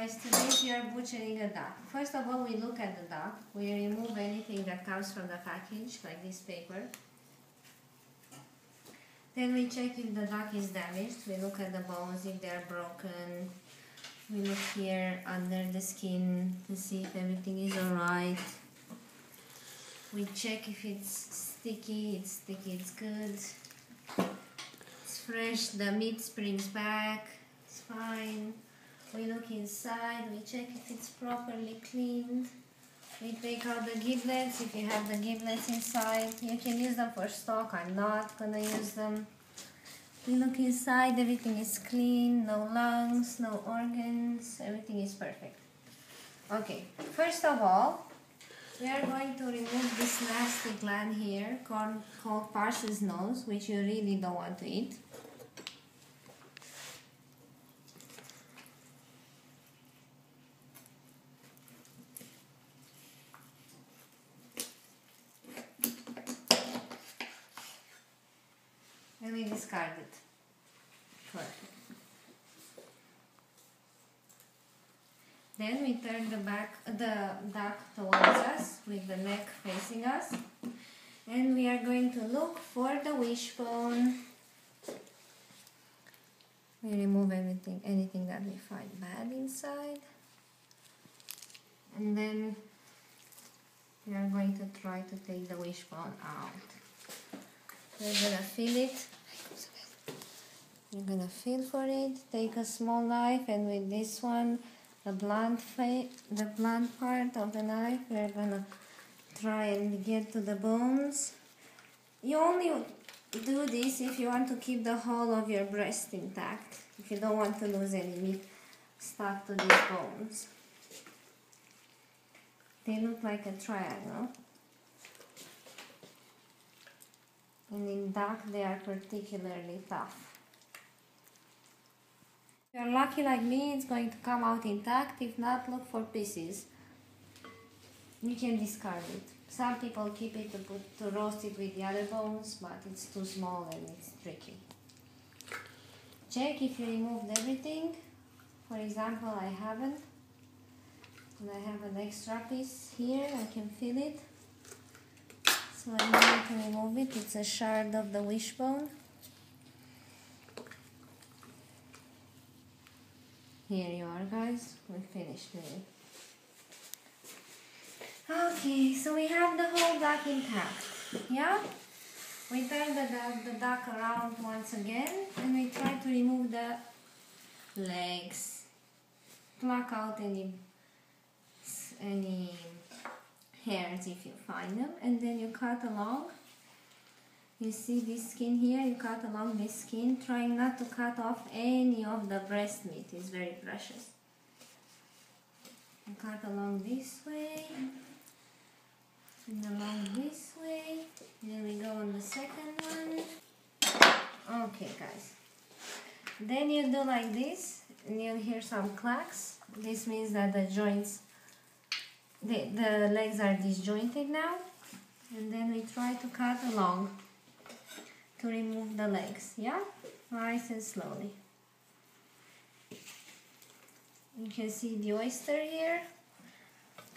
guys, today we are butchering a duck. First of all, we look at the duck. We remove anything that comes from the package, like this paper. Then we check if the duck is damaged. We look at the bones, if they are broken. We look here under the skin to see if everything is alright. We check if it's sticky, it's good. It's fresh, the meat springs back, it's fine. We look inside, we check if it's properly cleaned. We take out the giblets, if you have the giblets inside. You can use them for stock, I'm not gonna use them. We look inside, everything is clean, no lungs, no organs, everything is perfect. Okay, first of all, we are going to remove this nasty gland here called Parse's nose, which you really don't want to eat. And we discard it. Perfect. Then we turn the duck towards us with the neck facing us, and we are going to look for the wishbone. We remove anything that we find bad inside, and then we are going to try to take the wishbone out. We're gonna feel it. You're gonna feel for it. Take a small knife, and with this one, the blunt part of the knife, we're gonna try and get to the bones. You only do this if you want to keep the whole of your breast intact. If you don't want to lose any meat stuck to these bones. They look like a triangle. And in duck, they are particularly tough. If you're lucky like me, it's going to come out intact. If not, look for pieces. You can discard it. Some people keep it to roast it with the other bones, but it's too small and it's tricky. Check if you removed everything. For example, I haven't. And I have an extra piece here, I can feel it. So I'm going to remove it. It's a shard of the wishbone. Here you are, guys. We finished with it. Okay, so we have the whole duck intact. Yeah? We turn the duck around once again, and we try to remove the legs. Pluck out any hairs if you find them, and then you cut along. You see this skin here, you cut along this skin, trying not to cut off any of the breast meat, it's very precious. You cut along this way, and along this way, then we go on the second one. Okay guys, then you do like this, and you'll hear some clacks. This means that the joints, the legs are disjointed now, and then we try to cut along to remove the legs, yeah? Nice and slowly. You can see the oyster here.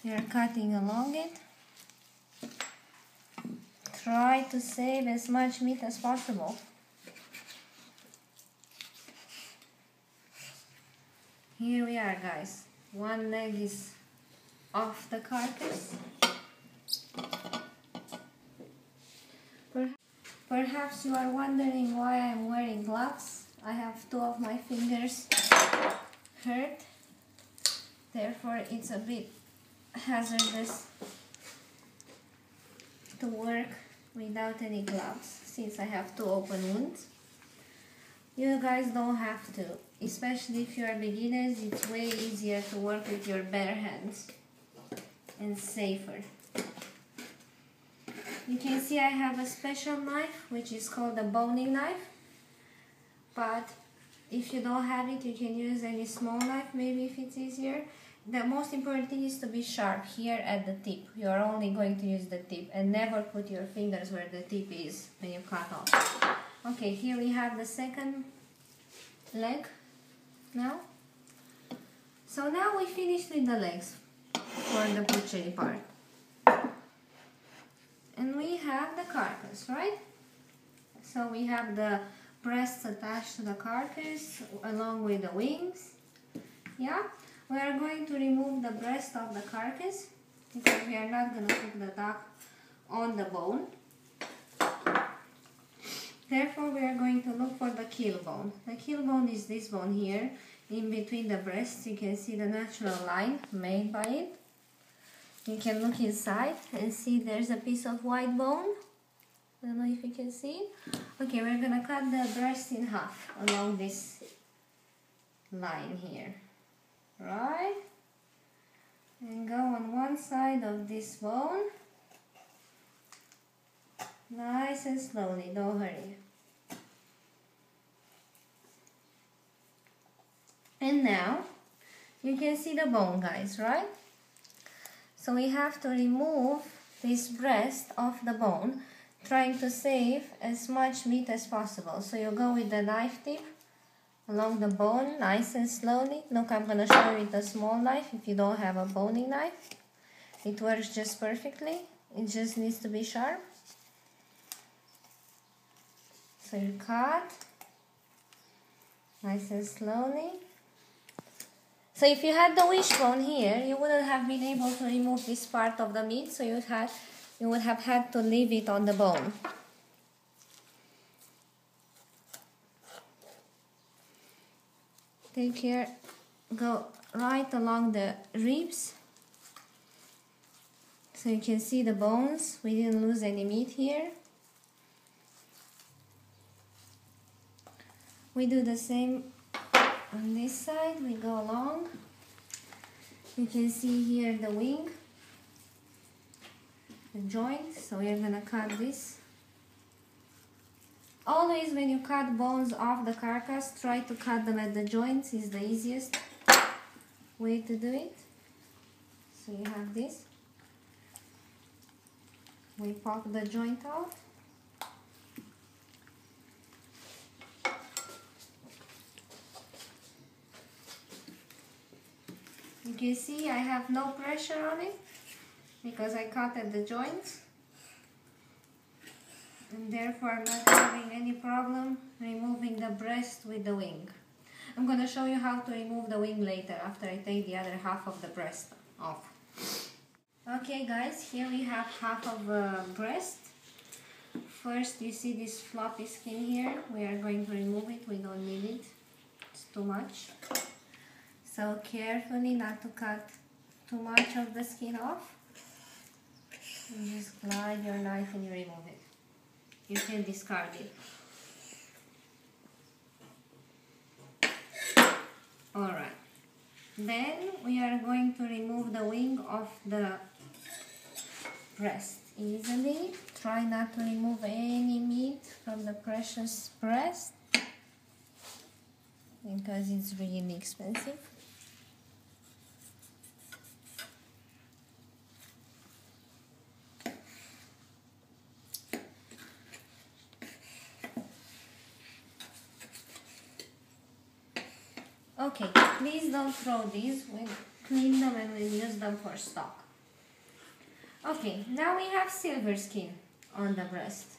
We are cutting along it. Try to save as much meat as possible. Here we are, guys. One leg is off the carcass. Perhaps you are wondering why I'm wearing gloves. I have two of my fingers hurt, therefore it's a bit hazardous to work without any gloves since I have two open wounds. You guys don't have to, especially if you are beginners. It's way easier to work with your bare hands and safer. You can see I have a special knife which is called a boning knife, but if you don't have it, you can use any small knife maybe if it's easier. The most important thing is to be sharp here at the tip. You are only going to use the tip, and never put your fingers where the tip is when you cut off. Okay, here we have the second leg now. So now we finished with the legs for the butchery part. And we have the carcass, right? So we have the breasts attached to the carcass along with the wings. Yeah? We are going to remove the breast of the carcass because we are not going to cook the duck on the bone. Therefore, we are going to look for the keel bone. The keel bone is this bone here, in between the breasts. You can see the natural line made by it. You can look inside and see there's a piece of white bone. I don't know if you can see it. Okay, we're gonna cut the breast in half along this line here. Right? And go on one side of this bone. Nice and slowly, don't hurry. And now, you can see the bone, guys, right? So we have to remove this breast off the bone, trying to save as much meat as possible. So you go with the knife tip along the bone, nice and slowly. Look, I'm going to show you with a small knife if you don't have a boning knife. It works just perfectly. It just needs to be sharp. So you cut, nice and slowly. So if you had the wishbone here, you wouldn't have been able to remove this part of the meat, so you would have had to leave it on the bone. Take care, go right along the ribs. So you can see the bones, we didn't lose any meat here. We do the same on this side, we go along. You can see here the wing, the joint, so we're gonna cut this. Always when you cut bones off the carcass, try to cut them at the joints, is the easiest way to do it. So you have this. We pop the joint out. You can see I have no pressure on it because I cut at the joints, and therefore I'm not having any problem removing the breast with the wing. I'm going to show you how to remove the wing later after I take the other half of the breast off. Okay guys, here we have half of the breast. First you see this floppy skin here, we are going to remove it, we don't need it, it's too much. So carefully not to cut too much of the skin off. You just glide your knife and you remove it. You can discard it. Alright. Then we are going to remove the wing of the breast easily. Try not to remove any meat from the precious breast because it's really expensive. Okay, please don't throw these, we'll clean them and we'll use them for stock. Okay, now we have silver skin on the breast.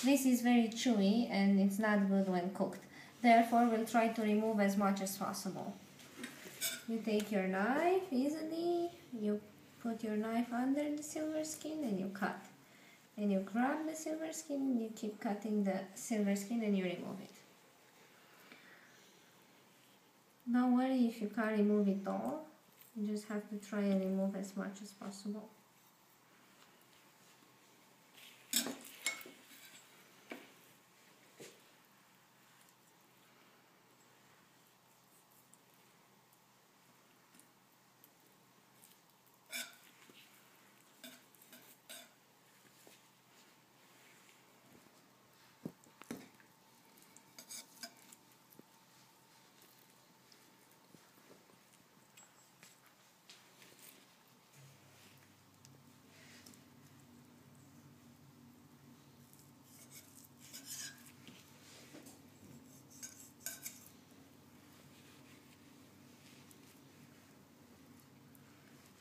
This is very chewy and it's not good when cooked. Therefore, we'll try to remove as much as possible. You take your knife easily, you put your knife under the silver skin and you cut. And you grab the silver skin, you keep cutting the silver skin and you remove it. Don't worry if you can't remove it all, you just have to try and remove as much as possible.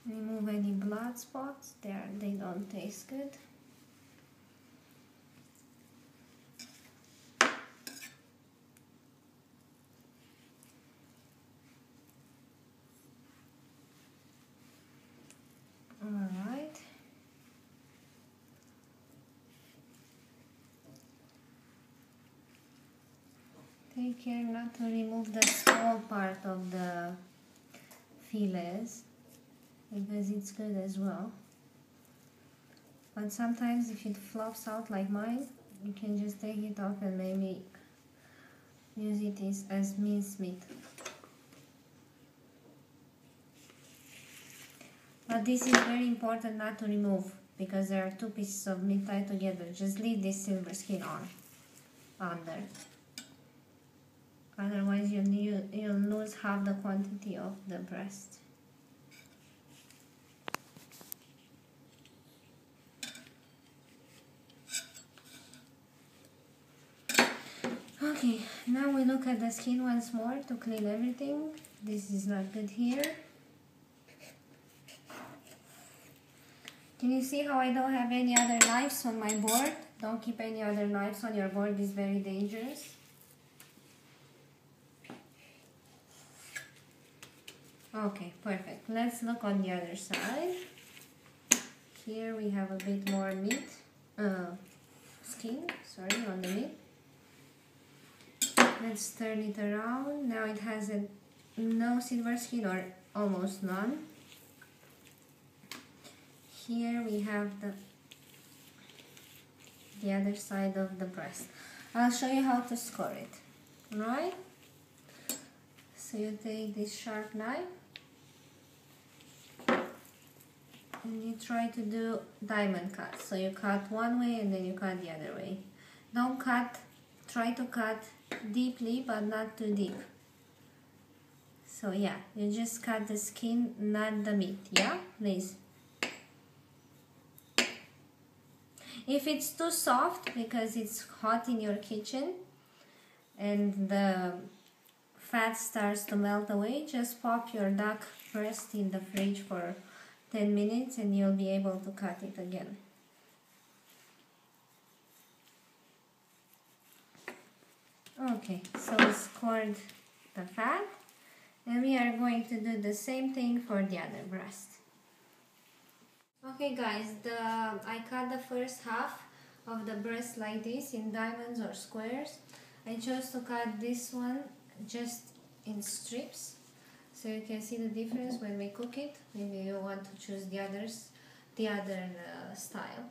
Remove any blood spots, they don't taste good. Alright. Take care not to remove the small part of the fillets, because it's good as well. But sometimes if it flops out like mine, you can just take it off and maybe use it as minced meat. But this is very important not to remove, because there are two pieces of meat tied together. Just leave this silver skin under. Otherwise you'll lose half the quantity of the breast. Okay, now we look at the skin once more to clean everything. This is not good here. Can you see how I don't have any other knives on my board? Don't keep any other knives on your board, it's very dangerous. Okay, perfect. Let's look on the other side. Here we have a bit more meat, skin, sorry, on the meat. Let's turn it around. Now it has no silver skin, or almost none. Here we have the other side of the breast. I'll show you how to score it, right? So you take this sharp knife and you try to do diamond cuts. So you cut one way and then you cut the other way. Don't cut, try to cut deeply but not too deep. So yeah, you just cut the skin, not the meat, yeah? Please. If it's too soft because it's hot in your kitchen and the fat starts to melt away, just pop your duck breast in the fridge for 10 minutes and you'll be able to cut it again. Okay, so we scored the fat and we are going to do the same thing for the other breast. Okay guys, I cut the first half of the breast like this in diamonds or squares. I chose to cut this one just in strips, so you can see the difference when we cook it. Maybe you want to choose the other style.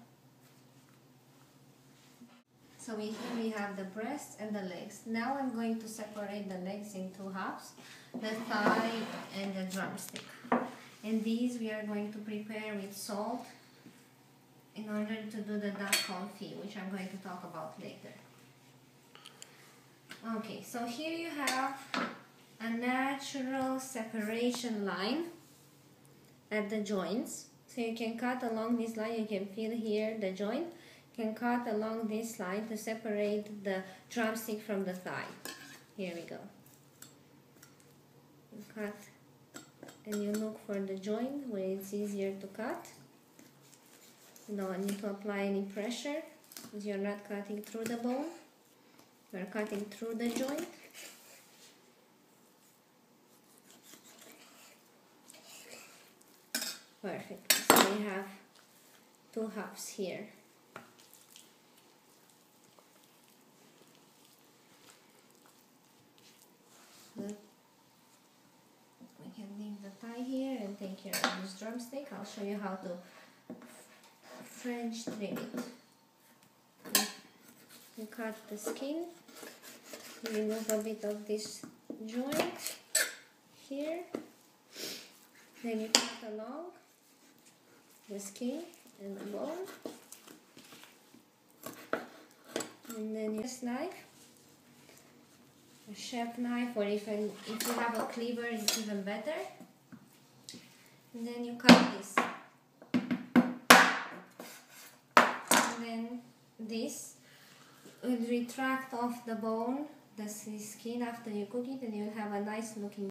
So we have the breast and the legs. Now I'm going to separate the legs in two halves, the thigh and the drumstick. And these we are going to prepare with salt in order to do the duck confit, which I'm going to talk about later. Okay, so here you have a natural separation line at the joints. So you can cut along this line, you can feel here the joint. You can cut along this line to separate the drumstick from the thigh. Here we go. You cut and you look for the joint where it's easier to cut. You don't need to apply any pressure because you're not cutting through the bone, you're cutting through the joint. Perfect. So we have two halves here. Good. We can leave the thigh here and take care of this drumstick. I'll show you how to French trim it. You cut the skin, you remove a bit of this joint here, then you cut along the skin and the bone, and then you use knife, a chef knife, or if you have a cleaver it's even better, and then you cut this, and then this will retract off the bone, the skin after you cook it, and you'll have a nice looking